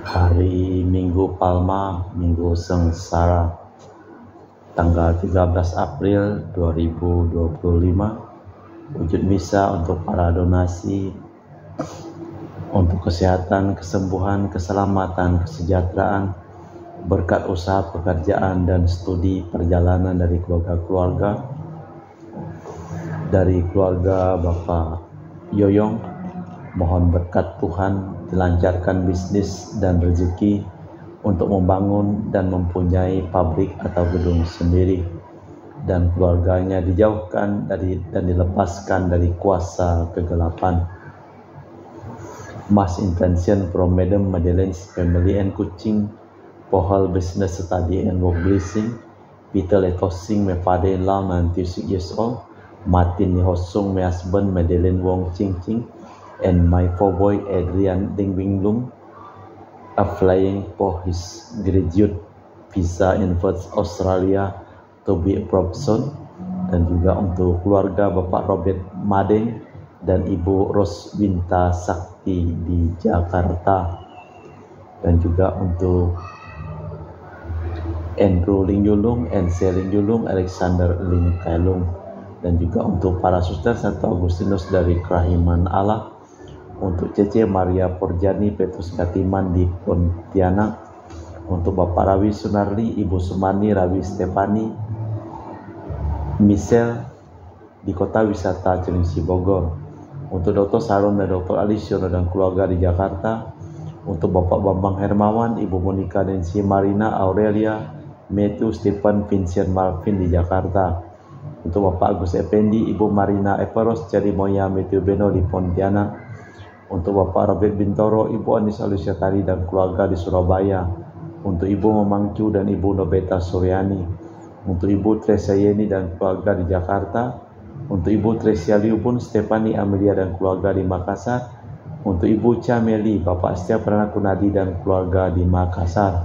Hari Minggu Palma, Minggu Sengsara, tanggal 13 April 2025. Wujud misa untuk para donasi untuk kesehatan, kesembuhan, keselamatan, kesejahteraan, berkat usaha pekerjaan dan studi perjalanan dari keluarga-keluarga, dari keluarga Bapak Yoyong. Mohon berkat Tuhan dilancarkan bisnis dan rezeki untuk membangun dan mempunyai pabrik atau gedung sendiri, dan keluarganya dijauhkan dari dan dilepaskan dari kuasa kegelapan. Mass intention from Madam Madeleine's family and Kuching for her business study and work blessing. Peter Letosing, my father-in-law, 96 years old. Martin Nihosung, my husband, Madeleine Wong Ching Ching, and my four boy Adrian Ding Wing Lung, applying for his graduate visa in Perth, Australia to be a professor. Dan juga untuk keluarga Bapak Robert Madeng dan Ibu Roswinta Sakti di Jakarta, dan juga untuk Andrew Ling Yulung, Ence Ling Yulung, Alexander Ling Kailung, dan juga untuk para suster Santo Agustinus dari Kerahiman Allah, untuk Cece Maria Porjani Petrus Katiman di Pontianak, untuk Bapak Rawi Sunarli, Ibu Sumani Rawi Stefani Michelle di Kota Wisata Cilengsi Bogor, untuk Dr. Saron dan Dr. Alisiono dan keluarga di Jakarta, untuk Bapak Bambang Hermawan, Ibu Monica Nancy Marina Aurelia Matthew Stephen Vincent Malvin di Jakarta, untuk Bapak Agus Effendi, Ibu Marina Eperos Cerimoya Matthew Beno di Pontianak, untuk Bapak Robert Bintoro, Ibu Anis Alusyatari dan keluarga di Surabaya, untuk Ibu Memangcu dan Ibu Nobeta Suryani, untuk Ibu Tresia Yeni dan keluarga di Jakarta, untuk Ibu Tresia Liubun Stefani Amelia dan keluarga di Makassar, untuk Ibu Cameli, Bapak Setia Pranata Kunadi dan keluarga di Makassar,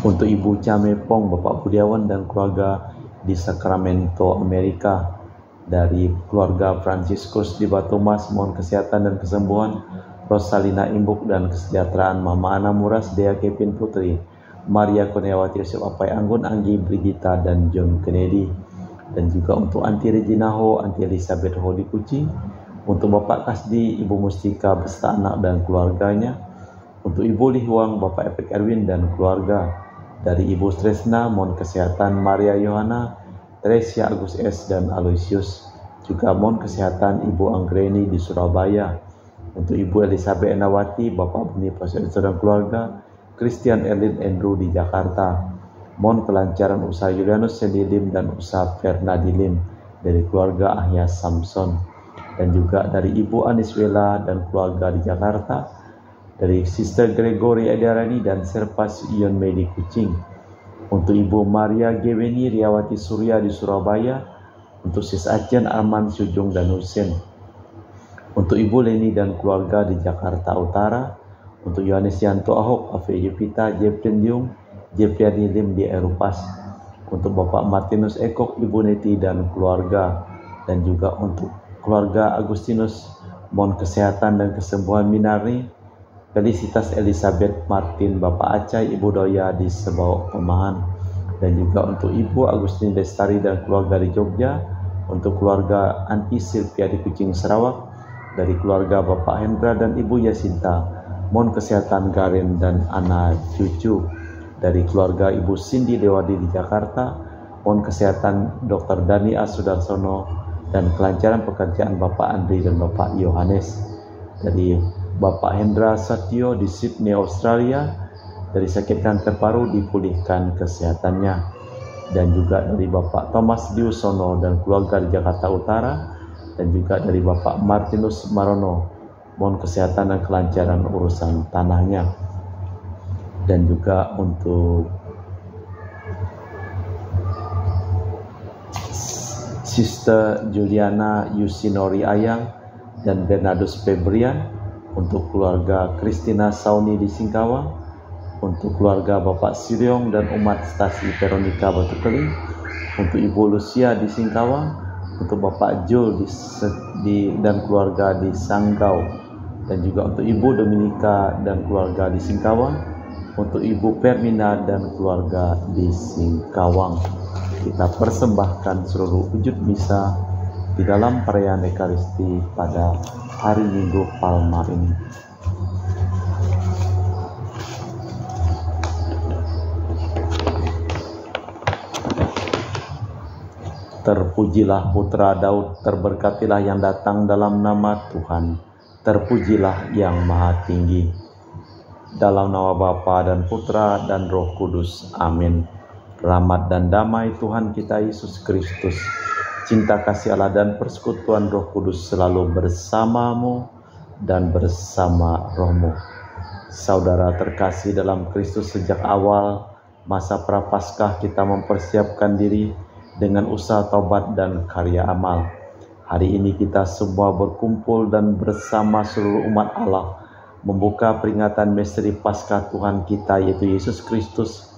untuk Ibu Camepong, Bapak Budiawan dan keluarga di Sacramento, Amerika. Dari keluarga Franciscus di Batu Mas, mohon kesehatan dan kesembuhan. Rosalina Imbuk dan kesejahteraan. Mama Ana Muras, Dea Kevin Putri, Maria Kurniawati, Yosef Apai Anggun, Anggi Brigita dan John Kennedy. Dan juga untuk Anti Regina Ho, Anti Elizabeth Ho di Kucing, untuk Bapak Kasdi, Ibu Mustika beserta anak dan keluarganya, untuk Ibu Li Huang, Bapak Epek Erwin dan keluarga. Dari Ibu Tresna, mohon kesehatan. Maria Yohana, Tresia Agus S dan Aloysius. Juga mohon kesehatan Ibu Anggreni di Surabaya, untuk Ibu Elizabeth Enawati, Bapak Beni Prasetyo dan keluarga, Christian Erlin Andrew di Jakarta. Mohon kelancaran usaha Julianus Sendilim dan usaha Fernadilim dari keluarga Ahya Samson. Dan juga dari Ibu Aniswela dan keluarga di Jakarta, dari Sister Gregory Ediarani dan Serpas Ion Medi Kucing, untuk Ibu Maria Geweni Riawati Surya di Surabaya, untuk Sis Acian Arman Sujung dan Husin, untuk Ibu Leni dan keluarga di Jakarta Utara, untuk Yohanes Yanto Ahok, Afi Yupita, Jeprin Yung, Jepriani Lim di Erupas, untuk Bapak Martinus Ekok, Ibu Neti dan keluarga, dan juga untuk keluarga Agustinus, mohon kesehatan dan kesembuhan Minari, Felicitas Elizabeth Martin, Bapak Acai, Ibu Doya di Sebawok Pemahan, dan juga untuk Ibu Agustin Destari dan keluarga di Jogja, untuk keluarga Anti Silvia di Kucing Sarawak, dari keluarga Bapak Hendra dan Ibu Yasinta, mohon kesehatan Garin dan anak cucu. Dari keluarga Ibu Cindy Dewadi di Jakarta, mohon kesehatan Dr. Dani Asudarsono dan kelancaran pekerjaan Bapak Andri dan Bapak Yohanes. Dari Bapak Hendra Satyo di Sydney, Australia, dari sakit kanker paru dipulihkan kesehatannya. Dan juga dari Bapak Thomas Diusono dan keluarga di Jakarta Utara, dan juga dari Bapak Martinus Marono, mohon kesehatan dan kelancaran urusan tanahnya. Dan juga untuk Sister Juliana Yusinori Ayang dan Bernardus Febrian, untuk keluarga Christina Sauni di Singkawang, untuk keluarga Bapak Siryong dan umat Stasi Veronica Batu Keling, untuk Ibu Lucia di Singkawang, untuk Bapak Jul dan keluarga di Sanggau, dan juga untuk Ibu Dominika dan keluarga di Singkawang, untuk Ibu Permina dan keluarga di Singkawang. Kita persembahkan seluruh wujud misa di dalam perayaan Ekaristi pada hari Minggu Palma ini. Terpujilah Putra Daud, terberkatilah yang datang dalam nama Tuhan, terpujilah yang Maha Tinggi. Dalam nama Bapa dan Putra dan Roh Kudus. Amin. Rahmat dan damai Tuhan kita Yesus Kristus, cinta kasih Allah dan persekutuan Roh Kudus selalu bersamamu dan bersama rohmu. Saudara terkasih dalam Kristus, sejak awal masa Prapaskah kita mempersiapkan diri dengan usaha taubat dan karya amal. Hari ini kita semua berkumpul dan bersama seluruh umat Allah membuka peringatan misteri Paskah Tuhan kita, yaitu Yesus Kristus,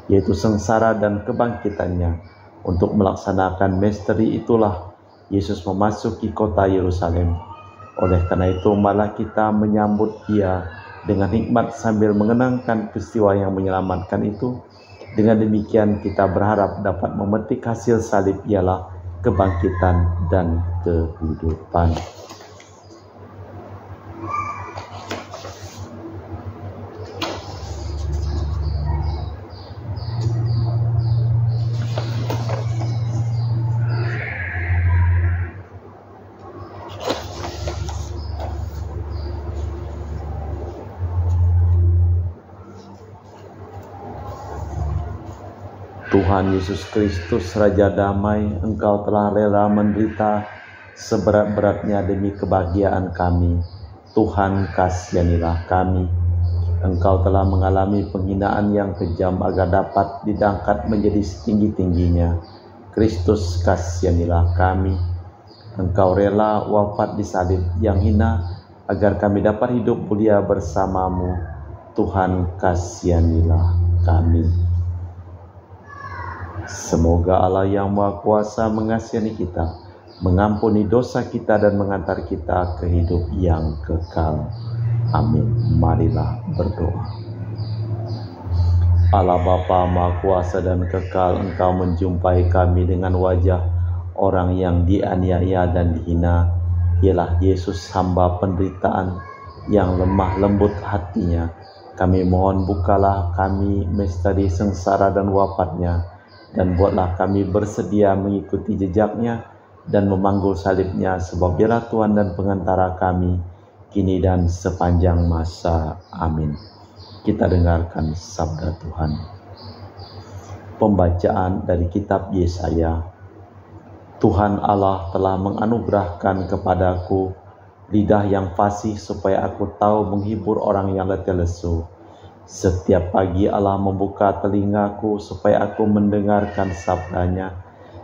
yaitu sengsara dan kebangkitannya. Untuk melaksanakan misteri itulah Yesus memasuki kota Yerusalem. Oleh karena itu malah kita menyambut Dia dengan hikmat sambil mengenangkan peristiwa yang menyelamatkan itu. Dengan demikian kita berharap dapat memetik hasil salib, ialah kebangkitan dan kehidupan. Tuhan Yesus Kristus, Raja Damai, Engkau telah rela menderita seberat-beratnya demi kebahagiaan kami. Tuhan, kasihanilah kami. Engkau telah mengalami penghinaan yang kejam agar dapat diangkat menjadi setinggi-tingginya. Kristus, kasihanilah kami. Engkau rela wafat di salib yang hina agar kami dapat hidup mulia bersamamu. Tuhan, kasihanilah kami. Semoga Allah yang Maha Kuasa mengasihani kita, mengampuni dosa kita dan mengantar kita ke hidup yang kekal. Amin. Marilah berdoa. Allah Bapa Maha Kuasa dan kekal, Engkau menjumpai kami dengan wajah orang yang dianiaya dan dihina, ialah Yesus, hamba penderitaan yang lemah lembut hatinya. Kami mohon bukalah kami misteri sengsara dan wafatnya, dan buatlah kami bersedia mengikuti jejaknya dan memanggul salibnya, sebab Dialah Tuhan dan pengantara kami, kini dan sepanjang masa. Amin. Kita dengarkan sabda Tuhan. Pembacaan dari kitab Yesaya. Tuhan Allah telah menganugerahkan kepadaku lidah yang fasih supaya aku tahu menghibur orang yang letih lesu. Setiap pagi Allah membuka telingaku supaya aku mendengarkan sabdanya.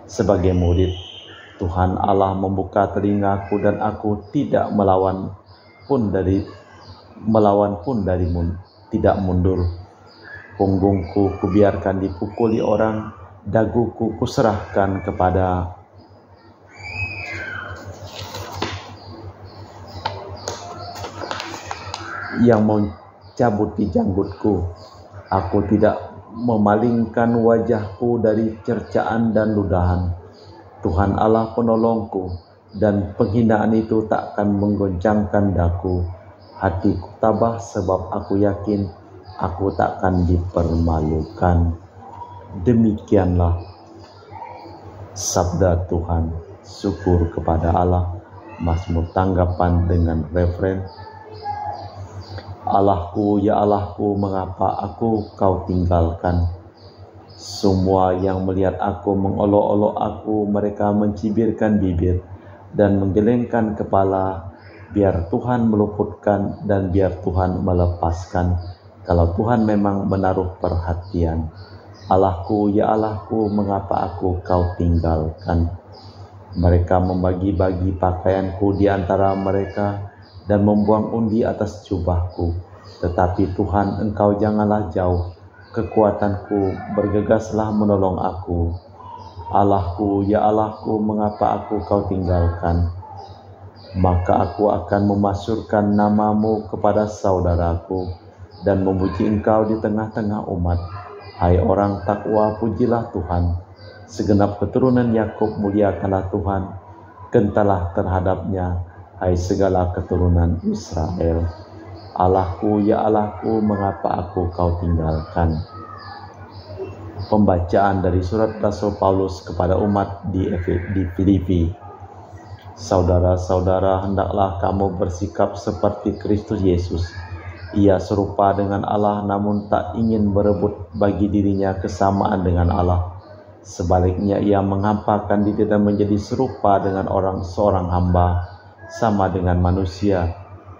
Sebagai murid, Tuhan Allah membuka telingaku dan aku tidak tidak mundur. Punggungku kubiarkan dipukuli orang, daguku kuserahkan kepada yang cabut di janggutku. Aku tidak memalingkan wajahku dari cercaan dan ludahan. Tuhan Allah penolongku, dan penghinaan itu takkan menggoncangkan daku. Hatiku tabah sebab aku yakin aku takkan dipermalukan. Demikianlah sabda Tuhan. Syukur kepada Allah. Mazmur tanggapan dengan referen. Allahku, ya Allahku, mengapa aku kau tinggalkan? Semua yang melihat aku mengolok-olok aku, mereka mencibirkan bibir dan menggelengkan kepala. Biar Tuhan meluputkan dan biar Tuhan melepaskan, kalau Tuhan memang menaruh perhatian. Allahku, ya Allahku, mengapa aku kau tinggalkan? Mereka membagi-bagi pakaianku di antara mereka dan membuang undi atas jubahku. Tetapi Tuhan, Engkau janganlah jauh. Kekuatanku, bergegaslah menolong aku. Allahku, ya Allahku, mengapa aku kau tinggalkan? maka aku akan memasyurkan namamu kepada saudaraku dan memuji engkau di tengah-tengah umat. Hai orang takwa, pujilah Tuhan. Segenap keturunan Yakub, muliakanlah Tuhan. Gentalah terhadapnya, hai segala keturunan Israel. Allahku, ya Allahku, mengapa aku kau tinggalkan? Pembacaan dari surat Rasul Paulus kepada umat di Filipi. Saudara-saudara, hendaklah kamu bersikap seperti Kristus Yesus. Ia serupa dengan Allah, namun tak ingin berebut bagi dirinya kesamaan dengan Allah. Sebaliknya, ia menghampakan diri dan menjadi serupa dengan seorang hamba, sama dengan manusia.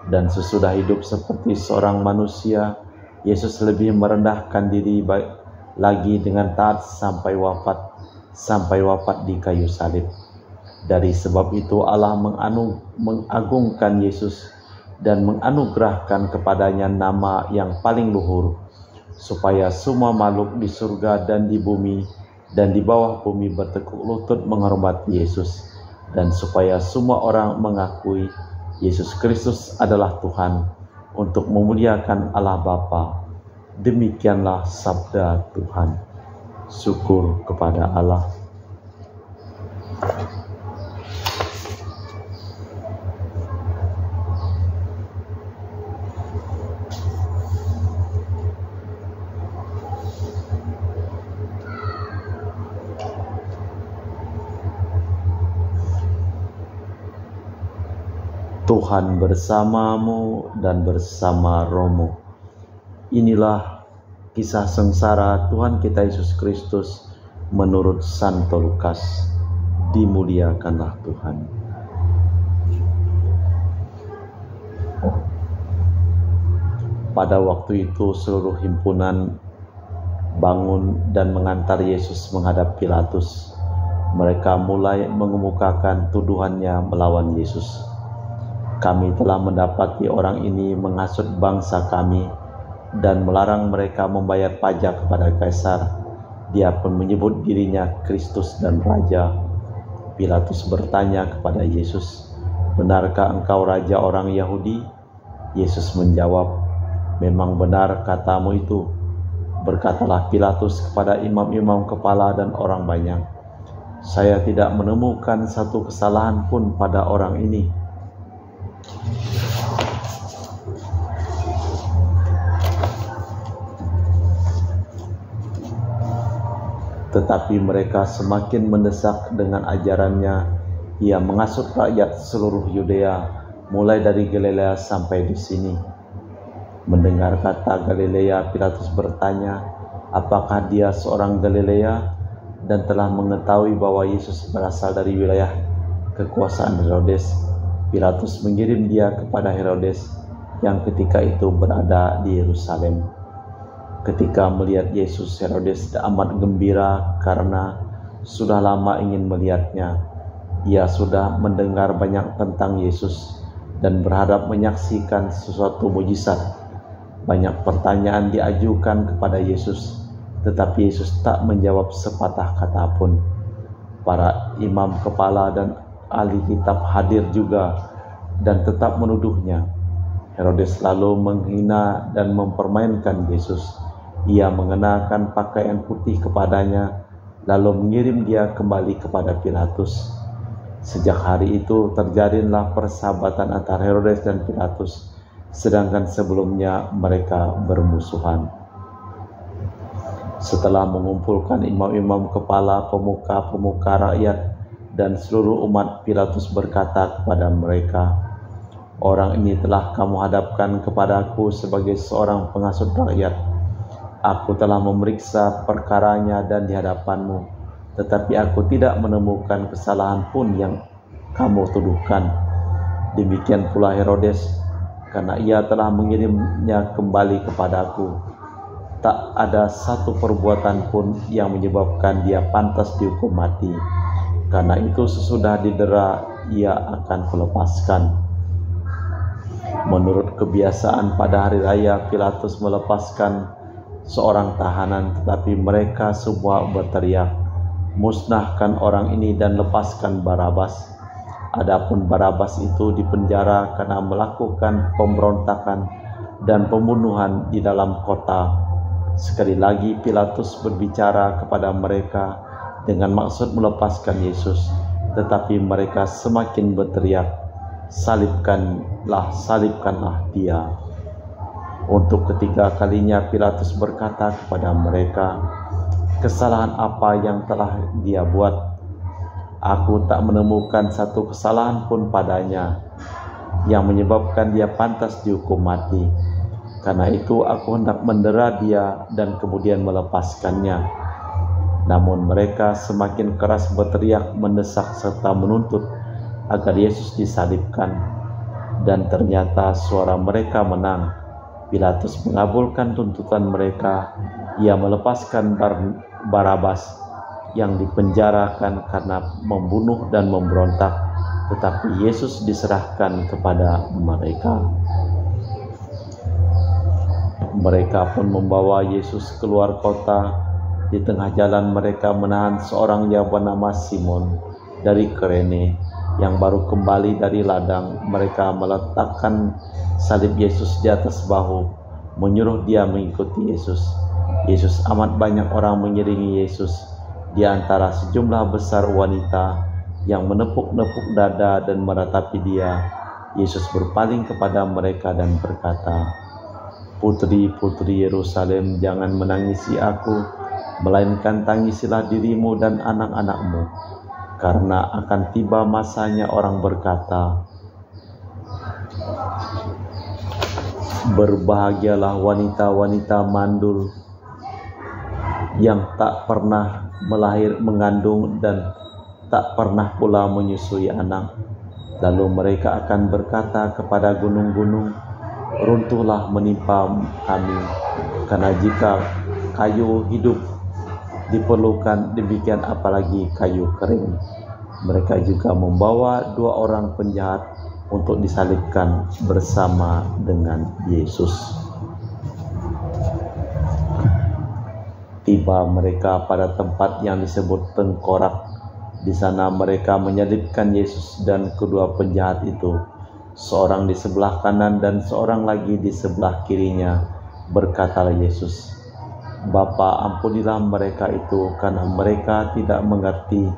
Dan sesudah hidup seperti seorang manusia, Yesus lebih merendahkan diri lagi dengan taat sampai wafat di kayu salib. Dari sebab itu Allah mengagungkan Yesus dan menganugerahkan kepadanya nama yang paling luhur, supaya semua makhluk di surga dan di bumi dan di bawah bumi bertekuk lutut menghormati Yesus, dan supaya semua orang mengakui Yesus Kristus adalah Tuhan, untuk memuliakan Allah Bapa. Demikianlah sabda Tuhan. Syukur kepada Allah. Tuhan bersamamu dan bersama rohmu. Inilah kisah sengsara Tuhan kita Yesus Kristus menurut Santo Lukas. Dimuliakanlah Tuhan. Pada waktu itu seluruh himpunan bangun dan mengantar Yesus menghadap Pilatus. Mereka mulai mengemukakan tuduhannya melawan Yesus. Kami telah mendapati orang ini menghasut bangsa kami dan melarang mereka membayar pajak kepada Kaisar. Dia pun menyebut dirinya Kristus dan Raja. Pilatus bertanya kepada Yesus, "Benarkah engkau Raja orang Yahudi?" Yesus menjawab, "Memang benar katamu itu." Berkatalah Pilatus kepada imam-imam kepala dan orang banyak, "Saya tidak menemukan satu kesalahan pun pada orang ini." Tetapi mereka semakin mendesak dengan ajarannya. Ia menghasut rakyat seluruh Yudea, mulai dari Galilea sampai di sini. Mendengar kata Galilea, Pilatus bertanya, apakah dia seorang Galilea, dan telah mengetahui bahwa Yesus berasal dari wilayah kekuasaan Herodes. Pilatus mengirim dia kepada Herodes yang ketika itu berada di Yerusalem. Ketika melihat Yesus, Herodes amat gembira karena sudah lama ingin melihatnya. Ia sudah mendengar banyak tentang Yesus dan berharap menyaksikan sesuatu mujizat. Banyak pertanyaan diajukan kepada Yesus, tetapi Yesus tak menjawab sepatah kata pun. Para imam kepala dan ahli kitab hadir juga dan tetap menuduhnya. Herodes lalu menghina dan mempermainkan Yesus. Ia mengenakan pakaian putih kepadanya, lalu mengirim dia kembali kepada Pilatus. Sejak hari itu terjalinlah persahabatan antara Herodes dan Pilatus, sedangkan sebelumnya mereka bermusuhan. Setelah mengumpulkan imam-imam kepala, pemuka-pemuka rakyat, dan seluruh umat, Pilatus berkata kepada mereka, "Orang ini telah kamu hadapkan kepadaku sebagai seorang penghasut rakyat. Aku telah memeriksa perkaranya dan di hadapanmu, tetapi aku tidak menemukan kesalahan pun yang kamu tuduhkan. Demikian pula Herodes, karena ia telah mengirimnya kembali kepadaku. Tak ada satu perbuatan pun yang menyebabkan dia pantas dihukum mati. Karena itu sesudah didera, ia akan kulepaskan." Menurut kebiasaan pada hari raya, Pilatus melepaskan seorang tahanan, tetapi mereka semua berteriak, "Musnahkan orang ini dan lepaskan Barabas." Adapun Barabas itu dipenjara karena melakukan pemberontakan dan pembunuhan di dalam kota. Sekali lagi Pilatus berbicara kepada mereka dengan maksud melepaskan Yesus, tetapi mereka semakin berteriak, "Salibkanlah, salibkanlah dia." Untuk ketiga kalinya Pilatus berkata kepada mereka, "Kesalahan apa yang telah dia buat? Aku tak menemukan satu kesalahan pun padanya yang menyebabkan dia pantas dihukum mati. Karena itu aku hendak mendera dia dan kemudian melepaskannya." Namun mereka semakin keras berteriak, mendesak serta menuntut agar Yesus disalibkan. Dan ternyata suara mereka menang. Pilatus mengabulkan tuntutan mereka. Ia melepaskan Barabas yang dipenjarakan karena membunuh dan memberontak, tetapi Yesus diserahkan kepada mereka. Mereka pun membawa Yesus keluar kota. Di tengah jalan mereka menahan seorang yang bernama Simon dari Kirene yang baru kembali dari ladang. Mereka meletakkan salib Yesus di atas bahu, menyuruh dia mengikuti Yesus. Yesus amat banyak orang mengiringi Yesus, di antara sejumlah besar wanita yang menepuk-nepuk dada dan meratapi dia. Yesus berpaling kepada mereka dan berkata, "Putri-putri Yerusalem, jangan menangisi aku, melainkan tangisilah dirimu dan anak-anakmu, karena akan tiba masanya orang berkata, berbahagialah wanita-wanita mandul yang tak pernah mengandung dan tak pernah pula menyusui anak. Lalu mereka akan berkata kepada gunung-gunung, runtuhlah menimpa kami. Karena jika kayu hidup diperlukan, demikian apalagi kayu kering." Mereka juga membawa 2 orang penjahat untuk disalibkan bersama dengan Yesus. Tiba mereka pada tempat yang disebut Tengkorak. Di sana mereka menyalibkan Yesus dan kedua penjahat itu, seorang di sebelah kanan dan seorang lagi di sebelah kirinya. Berkatalah Yesus, "Bapa, ampunilah mereka itu, karena mereka tidak mengerti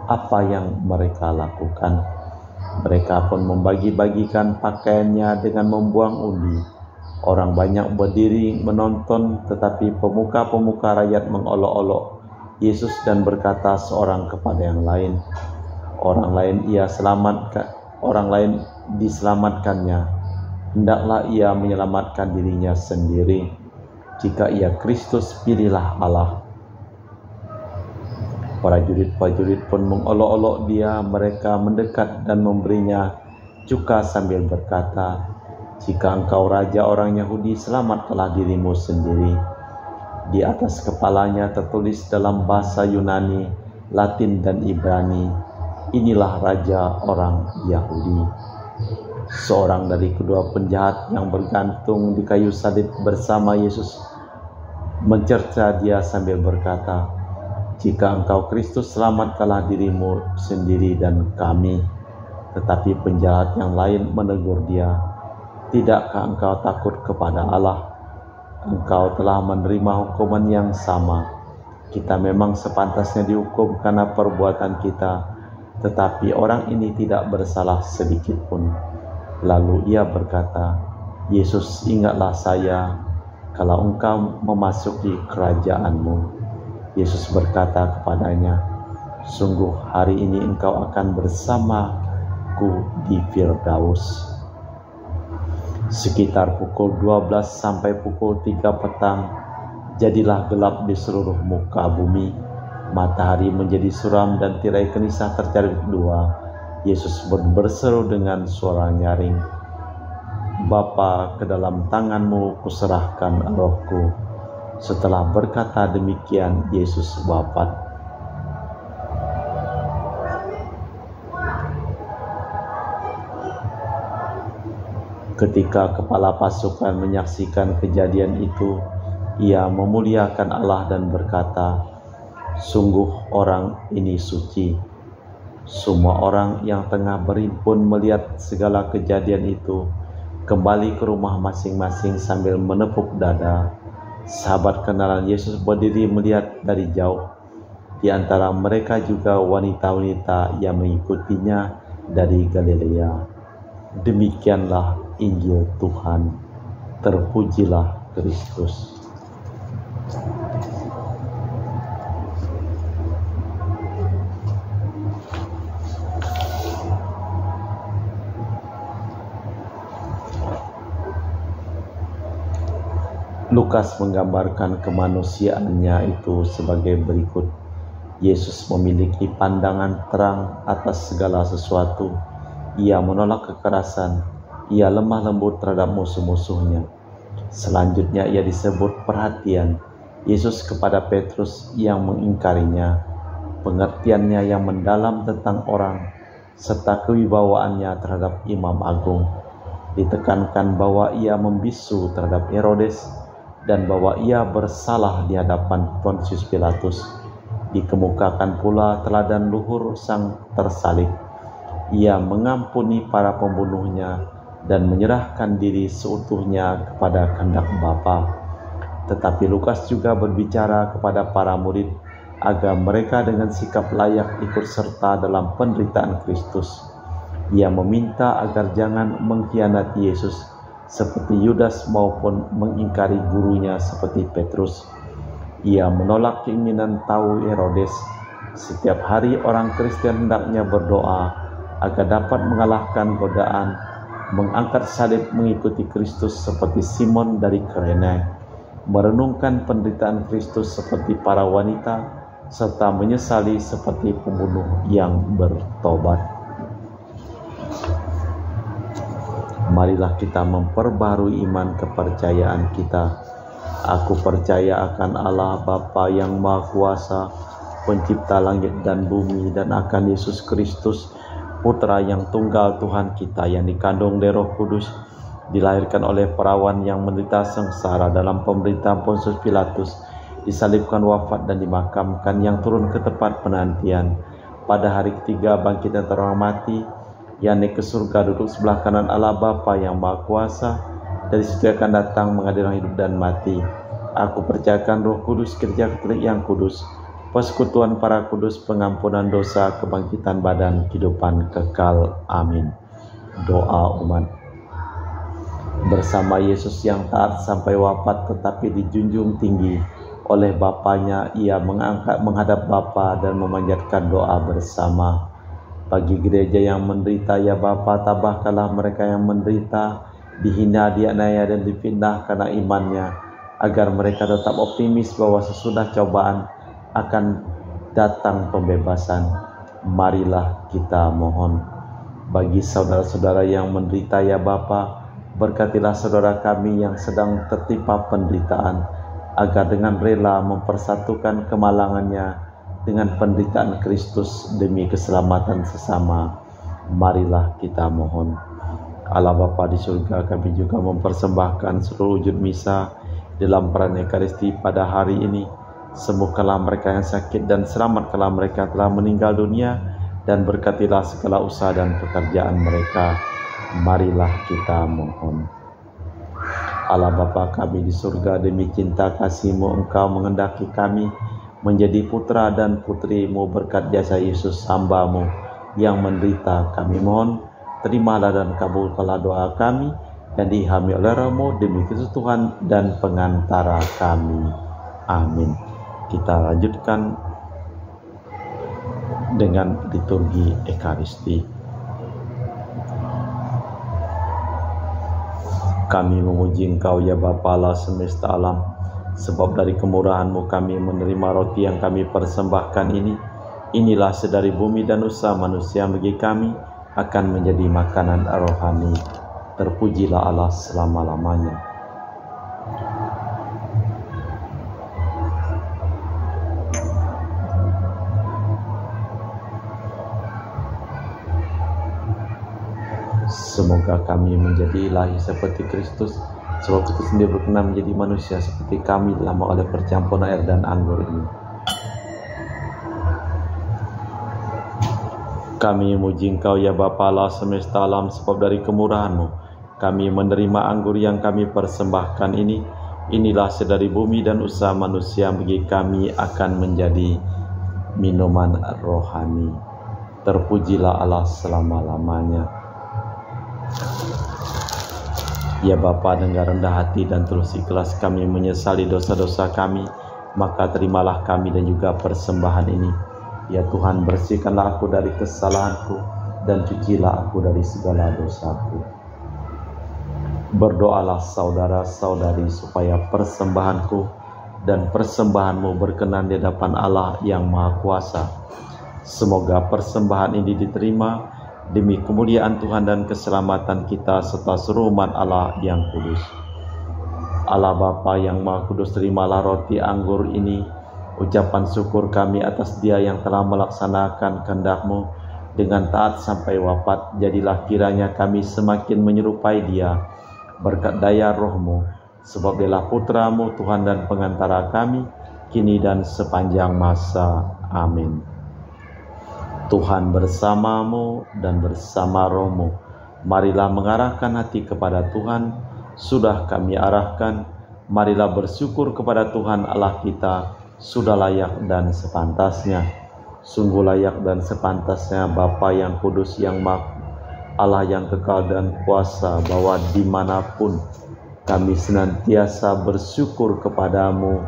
apa yang mereka lakukan." Mereka pun membagi-bagikan pakaiannya dengan membuang undi. Orang banyak berdiri menonton, tetapi pemuka-pemuka rakyat mengolok-olok Yesus dan berkata seorang kepada yang lain, orang lain diselamatkannya, hendaklah ia menyelamatkan dirinya sendiri. Jika ia Kristus, pilihlah Allah. Prajurit-prajurit pun mengolok-olok dia. Mereka mendekat dan memberinya cuka sambil berkata, "Jika engkau raja orang Yahudi, selamatkanlah dirimu sendiri." Di atas kepalanya tertulis dalam bahasa Yunani, Latin dan Ibrani, "Inilah raja orang Yahudi." Seorang dari kedua penjahat yang bergantung di kayu salib bersama Yesus mencerca dia sambil berkata, "Jika engkau Kristus, selamatkanlah dirimu sendiri dan kami." Tetapi penjahat yang lain menegur dia, "Tidakkah engkau takut kepada Allah? Engkau telah menerima hukuman yang sama. Kita memang sepantasnya dihukum karena perbuatan kita, tetapi orang ini tidak bersalah sedikit pun." Lalu ia berkata, "Yesus, ingatlah saya kalau engkau memasuki kerajaan-Mu." Yesus berkata kepadanya, "Sungguh hari ini engkau akan bersamaku di Firdaus." Sekitar pukul 12 sampai pukul 3 petang, jadilah gelap di seluruh muka bumi. Matahari menjadi suram dan tirai kenisah tercabik 2. Yesus berseru dengan suara nyaring, "Bapa, ke dalam tangan-Mu kuserahkan rohku." Setelah berkata demikian, Yesus wafat. Ketika kepala pasukan menyaksikan kejadian itu, ia memuliakan Allah dan berkata, "Sungguh orang ini suci." Semua orang yang tengah berhimpun melihat segala kejadian itu kembali ke rumah masing-masing sambil menepuk dada. Sahabat kenalan Yesus berdiri melihat dari jauh. Di antara mereka juga wanita-wanita yang mengikutinya dari Galilea. Demikianlah Injil Tuhan. Terpujilah Kristus. Lukas menggambarkan kemanusiaannya itu sebagai berikut. Yesus memiliki pandangan terang atas segala sesuatu. Ia menolak kekerasan. Ia lemah lembut terhadap musuh-musuhnya. Selanjutnya ia disebut perhatian Yesus kepada Petrus yang mengingkarinya, pengertiannya yang mendalam tentang orang, serta kewibawaannya terhadap Imam Agung. Ditekankan bahwa ia membisu terhadap Herodes dan bahwa ia bersalah di hadapan Pontius Pilatus. Dikemukakan pula teladan luhur sang tersalib. Ia mengampuni para pembunuhnya dan menyerahkan diri seutuhnya kepada kehendak Bapa. Tetapi Lukas juga berbicara kepada para murid agar mereka dengan sikap layak ikut serta dalam penderitaan Kristus. Ia meminta agar jangan mengkhianati Yesus seperti Yudas maupun mengingkari gurunya seperti Petrus. Ia menolak keinginan tahu Herodes. Setiap hari orang Kristen hendaknya berdoa agar dapat mengalahkan godaan mengangkat salib mengikuti Kristus seperti Simon dari Kirene, merenungkan penderitaan Kristus seperti para wanita, serta menyesali seperti pembunuh yang bertobat. Marilah kita memperbarui iman kepercayaan kita. Aku percaya akan Allah Bapa yang Maha Kuasa, pencipta langit dan bumi, dan akan Yesus Kristus, Putra yang tunggal Tuhan kita, yang dikandung dari Roh Kudus, dilahirkan oleh perawan yang menderita sengsara dalam pemerintahan Pontius Pilatus, disalibkan, wafat dan dimakamkan, yang turun ke tempat penantian, pada hari ketiga bangkit dari orang mati, yang naik ke surga duduk sebelah kanan Allah Bapa yang Maha Kuasa, dari situ akan datang mengadili orang hidup dan mati. Aku percayakan Roh Kudus, gereja Katolik yang kudus, persekutuan para kudus, pengampunan dosa, kebangkitan badan, kehidupan kekal. Amin. Doa umat. Bersama Yesus yang taat sampai wafat tetapi dijunjung tinggi oleh Bapanya, ia menghadap Bapa dan memanjatkan doa bersama. Bagi gereja yang menderita, ya Bapa, tabahkanlah mereka yang menderita, dihina, dianiaya dan difitnah karena imannya, agar mereka tetap optimis bahwa sesudah cobaan akan datang pembebasan. Marilah kita mohon. Bagi saudara-saudara yang menderita, ya Bapa, berkatilah saudara kami yang sedang tertimpa penderitaan, agar dengan rela mempersatukan kemalangannya dengan penderitaan Kristus demi keselamatan sesama. Marilah kita mohon. Allah Bapa di surga, kami juga mempersembahkan seluruh wujud misa dalam peran Ekaristi pada hari ini. Sembuhkanlah mereka yang sakit dan selamatkanlah mereka yang telah meninggal dunia, dan berkatilah segala usaha dan pekerjaan mereka. Marilah kita mohon. Allah Bapa kami di surga, demi cinta kasih-Mu Engkau mengendaki kami menjadi putra dan putri-Mu berkat jasa Yesus hamba-Mu yang menderita. Kami mohon, terimalah dan kabulkanlah doa kami yang diilhami oleh Roh-Mu demi Kristus Tuhan dan pengantara kami. Amin. Kita lanjutkan dengan liturgi Ekaristi. Kami memuji Engkau ya Bapa Allah semesta alam, sebab dari kemurahan-Mu kami menerima roti yang kami persembahkan ini. Inilah sedari bumi dan usaha manusia bagi kami akan menjadi makanan rohani. Terpujilah Allah selama-lamanya. Semoga kami menjadi ilahi seperti Kristus, sebab Kristus sendiri berkenan menjadi manusia seperti kami lama oleh percampuran air dan anggur ini. Kami memuji Engkau ya Bapa Allah semesta alam, sebab dari kemurahan-Mu kami menerima anggur yang kami persembahkan ini. Inilah sedari bumi dan usaha manusia bagi kami akan menjadi minuman rohani. Terpujilah Allah selama-lamanya. Ya Bapa, dengan rendah hati dan tulus ikhlas kami menyesali dosa-dosa kami, maka terimalah kami dan juga persembahan ini. Ya Tuhan, bersihkanlah aku dari kesalahanku dan cucilah aku dari segala dosaku. Berdoalah saudara-saudari supaya persembahanku dan persembahanmu berkenan di hadapan Allah yang Maha Kuasa. Semoga persembahan ini diterima demi kemuliaan Tuhan dan keselamatan kita serta seluruh umat Allah yang kudus. Allah Bapa yang Maha Kudus, terimalah roti anggur ini, ucapan syukur kami atas Dia yang telah melaksanakan kehendak-Mu dengan taat sampai wafat. Jadilah kiranya kami semakin menyerupai Dia berkat daya Roh-Mu, sebab Dialah Putra-Mu, Tuhan dan pengantara kami, kini dan sepanjang masa. Amin. Tuhan bersamamu dan bersama Roh-Mu. Marilah mengarahkan hati kepada Tuhan. Sudah kami arahkan, marilah bersyukur kepada Tuhan Allah kita. Sudah layak dan sepantasnya. Sungguh layak dan sepantasnya Bapa yang kudus, yang maha, Allah yang kekal dan kuasa, bahwa dimanapun kami senantiasa bersyukur kepadamu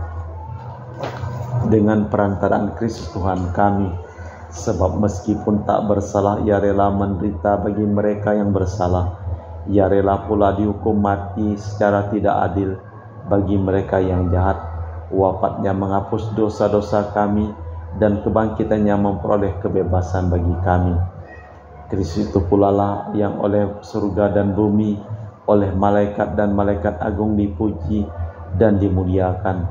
dengan perantaraan Kristus Tuhan kami. Sebab meskipun tak bersalah, Ia rela menderita bagi mereka yang bersalah. Ia rela pula dihukum mati secara tidak adil bagi mereka yang jahat. Wafatnya menghapus dosa-dosa kami, dan kebangkitannya memperoleh kebebasan bagi kami. Kristus itu pula lah yang oleh surga dan bumi, oleh malaikat dan malaikat agung dipuji dan dimuliakan.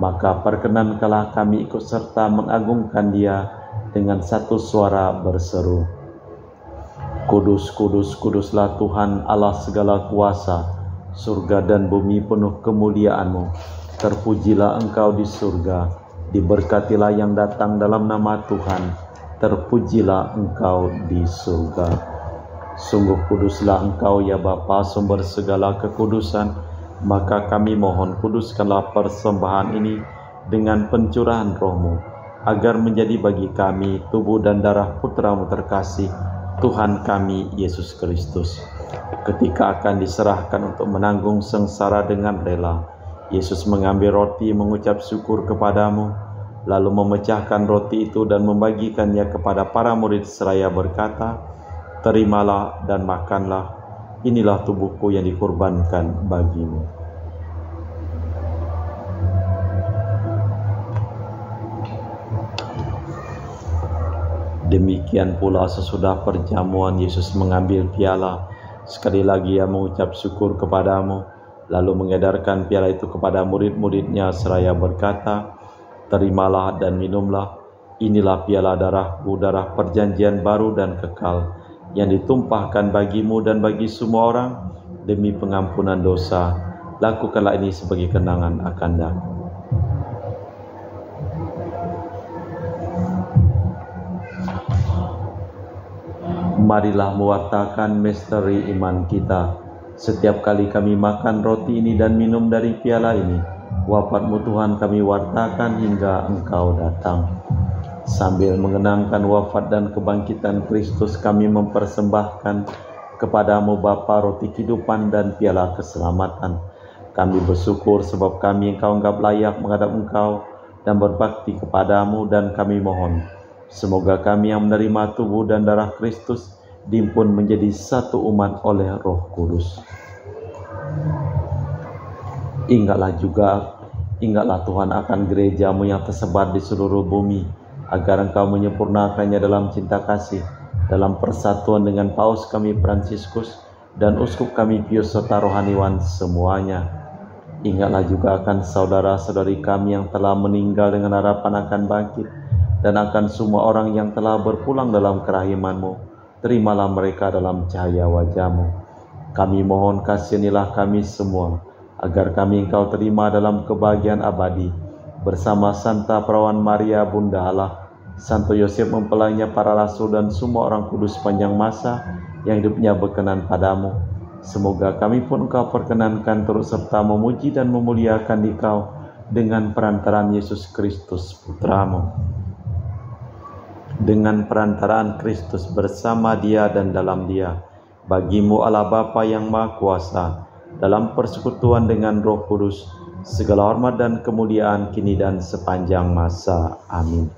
Maka perkenankanlah kami ikut serta mengagungkan Dia dengan satu suara berseru, Kudus, kudus, kuduslah Tuhan Allah segala kuasa, surga dan bumi penuh kemuliaan-Mu. Terpujilah Engkau di surga, diberkatilah yang datang dalam nama Tuhan, terpujilah Engkau di surga. Sungguh kuduslah Engkau ya Bapa, sumber segala kekudusan, maka kami mohon kuduskanlah persembahan ini dengan pencurahan Roh-Mu, agar menjadi bagi kami tubuh dan darah Putra-Mu terkasih, Tuhan kami Yesus Kristus. Ketika akan diserahkan untuk menanggung sengsara dengan rela, Yesus mengambil roti, mengucap syukur kepadamu, lalu memecahkan roti itu dan membagikannya kepada para murid seraya berkata, Terimalah dan makanlah, inilah tubuhku yang dikorbankan bagimu. Demikian pula sesudah perjamuan Yesus mengambil piala. Sekali lagi Ia mengucap syukur kepadamu, lalu mengedarkan piala itu kepada murid-muridnya seraya berkata, Terimalah dan minumlah, inilah piala darahku, darah perjanjian baru dan kekal, yang ditumpahkan bagimu dan bagi semua orang demi pengampunan dosa. Lakukanlah ini sebagai kenangan akan Aku. Marilah mewartakan misteri iman kita. Setiap kali kami makan roti ini dan minum dari piala ini, wafat-Mu Tuhan kami wartakan hingga Engkau datang. Sambil mengenangkan wafat dan kebangkitan Kristus, kami mempersembahkan kepadamu Bapa roti kehidupan dan piala keselamatan. Kami bersyukur sebab kami Engkau anggap layak menghadap Engkau dan berbakti kepadamu, dan kami mohon semoga kami yang menerima tubuh dan darah Kristus dihimpun menjadi satu umat oleh Roh Kudus. Ingatlah Tuhan akan gereja-Mu yang tersebar di seluruh bumi, agar Engkau menyempurnakannya dalam cinta kasih, dalam persatuan dengan Paus kami Fransiskus dan Uskup kami Pius serta rohaniwan semuanya. Ingatlah juga akan saudara-saudari kami yang telah meninggal dengan harapan akan bangkit, dan akan semua orang yang telah berpulang dalam kerahiman-Mu. Terimalah mereka dalam cahaya wajah-Mu. Kami mohon kasihanilah kami semua, agar kami Engkau terima dalam kebahagiaan abadi, bersama Santa Perawan Maria Bunda Allah, Santo Yosef mempelainya para rasul dan semua orang kudus sepanjang masa yang hidupnya berkenan padamu. Semoga kami pun Engkau perkenankan turut serta memuji dan memuliakan Dikau dengan perantaraan Yesus Kristus Putramu. Dengan perantaraan Kristus bersama Dia dan dalam Dia, bagimu Allah Bapa yang Maha Kuasa, dalam persekutuan dengan Roh Kudus, segala hormat dan kemuliaan kini dan sepanjang masa. Amin.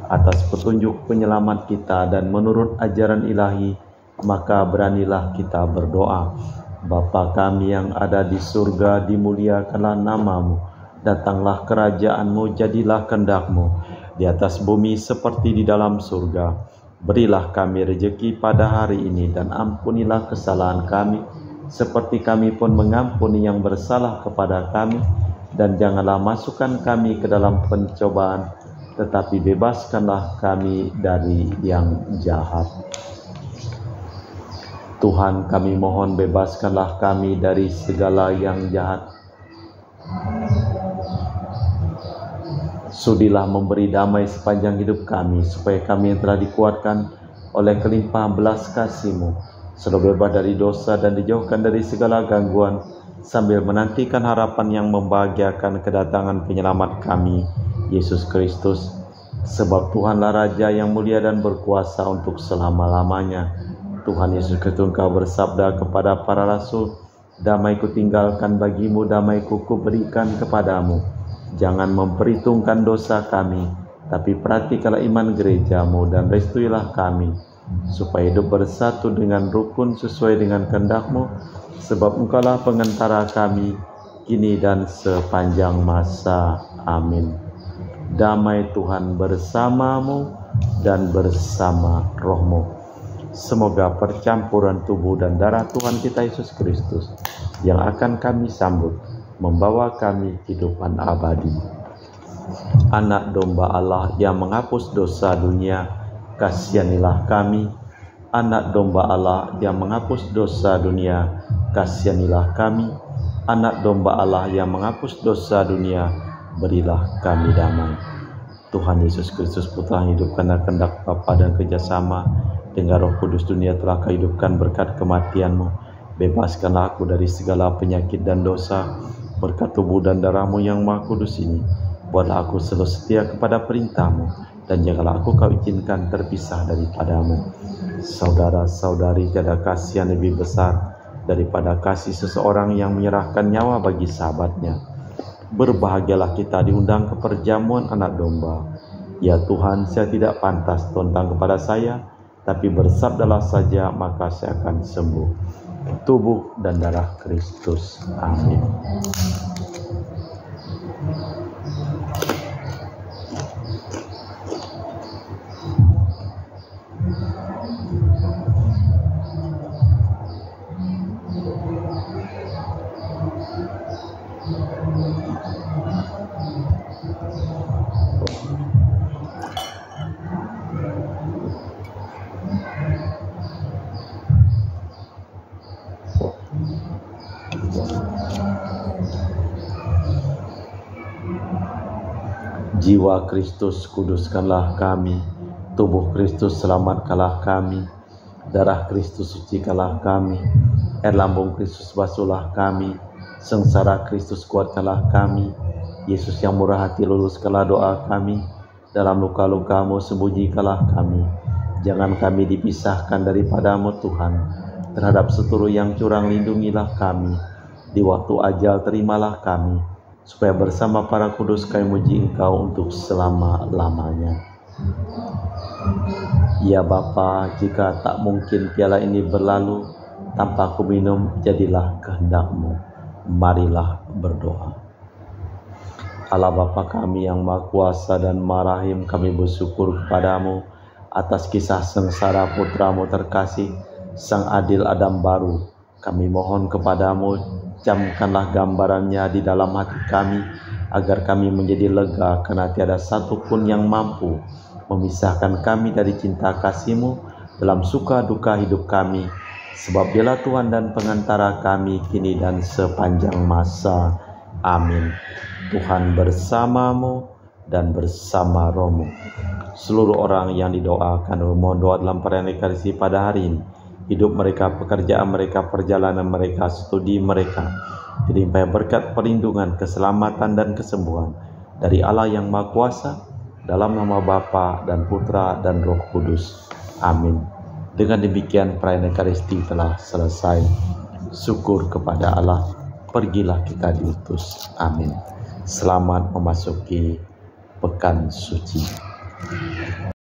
Atas petunjuk penyelamat kita dan menurut ajaran ilahi, maka beranilah kita berdoa. Bapa kami yang ada di surga, dimuliakanlah namamu. Datanglah kerajaan-Mu, jadilah kehendak-Mu di atas bumi seperti di dalam surga. Berilah kami rejeki pada hari ini dan ampunilah kesalahan kami seperti kami pun mengampuni yang bersalah kepada kami, dan janganlah masukkan kami ke dalam pencobaan, tetapi bebaskanlah kami dari yang jahat. Tuhan, kami mohon bebaskanlah kami dari segala yang jahat. Sudilah memberi damai sepanjang hidup kami, supaya kami yang telah dikuatkan oleh kelimpahan belas kasih-Mu selalu bebas dari dosa dan dijauhkan dari segala gangguan, sambil menantikan harapan yang membahagiakan kedatangan penyelamat kami, Yesus Kristus. Sebab Tuhanlah Raja yang mulia dan berkuasa untuk selama-lamanya. Tuhan Yesus Kristus, Engkau bersabda kepada para rasul, damai-Ku tinggalkan bagimu, damai-Ku kuberikan kepadamu. Jangan memperhitungkan dosa kami, tapi perhatikanlah iman gereja-Mu dan restuilah kami, supaya hidup bersatu dengan rukun sesuai dengan kehendak-Mu, sebab Engkaulah pengantara kami, kini dan sepanjang masa. Amin. Damai Tuhan bersamamu dan bersama rohmu. Semoga percampuran tubuh dan darah Tuhan kita Yesus Kristus yang akan kami sambut membawa kami kehidupan abadi. Anak domba Allah yang menghapus dosa dunia, kasihanilah kami. Anak domba Allah yang menghapus dosa dunia, kasihanilah kami. Anak domba Allah yang menghapus dosa dunia, berilah kami damai. Tuhan Yesus Kristus Putra yang hidup karena kehendak Bapa dan kerjasama dengan Roh Kudus, dunia telah Kau hidupkan berkat kematian-Mu. Bebaskanlah aku dari segala penyakit dan dosa berkat tubuh dan darah-Mu yang Maha Kudus ini. Buatlah aku selalu setia kepada perintah-Mu, dan janganlah aku Kau izinkan terpisah daripada-Mu. Saudara-saudari, tiada kasih yang lebih besar daripada kasih seseorang yang menyerahkan nyawa bagi sahabatnya. Berbahagialah kita diundang ke perjamuan anak domba. Ya Tuhan, saya tidak pantas tentang kepada saya, tapi bersabdalah saja, maka saya akan sembuh. Tubuh dan darah Kristus. Amin. Jiwa Kristus, kuduskanlah kami. Tubuh Kristus, selamatkanlah kami. Darah Kristus, sucikanlah kami. Air lambung Kristus, basuhlah kami. Sengsara Kristus, kuatkanlah kami. Yesus yang murah hati, luluskanlah doa kami. Dalam luka-luka-Mu, sembunyikanlah kami. Jangan kami dipisahkan daripada-Mu, Tuhan. Terhadap seturu yang curang, lindungilah kami. Di waktu ajal, terimalah kami, supaya bersama para kudus kami muji Engkau untuk selama-lamanya. Ya Bapa, jika tak mungkin piala ini berlalu tanpa aku minum, jadilah kehendak-Mu. Marilah berdoa. Allah Bapa kami yang Maha Kuasa dan Maha Rahim, kami bersyukur kepadamu atas kisah sengsara putra-Mu terkasih, Sang Adil Adam Baru. Kami mohon kepadamu, camkanlah gambarannya di dalam hati kami, agar kami menjadi lega, karena tiada satu pun yang mampu memisahkan kami dari cinta kasih-Mu dalam suka duka hidup kami, sebab Dialah Tuhan dan pengantara kami kini dan sepanjang masa. Amin. Tuhan bersamamu dan bersama rohmu. Seluruh orang yang didoakan, mohon doa dalam perayaan Ekaristi pada hari ini, hidup mereka, pekerjaan mereka, perjalanan mereka, studi mereka, dilimpahi berkat perlindungan, keselamatan dan kesembuhan dari Allah yang Maha Kuasa, dalam nama Bapa dan Putra dan Roh Kudus. Amin. Dengan demikian perayaan Ekaristi telah selesai. Syukur kepada Allah. Pergilah kita diutus. Amin. Selamat memasuki Pekan Suci.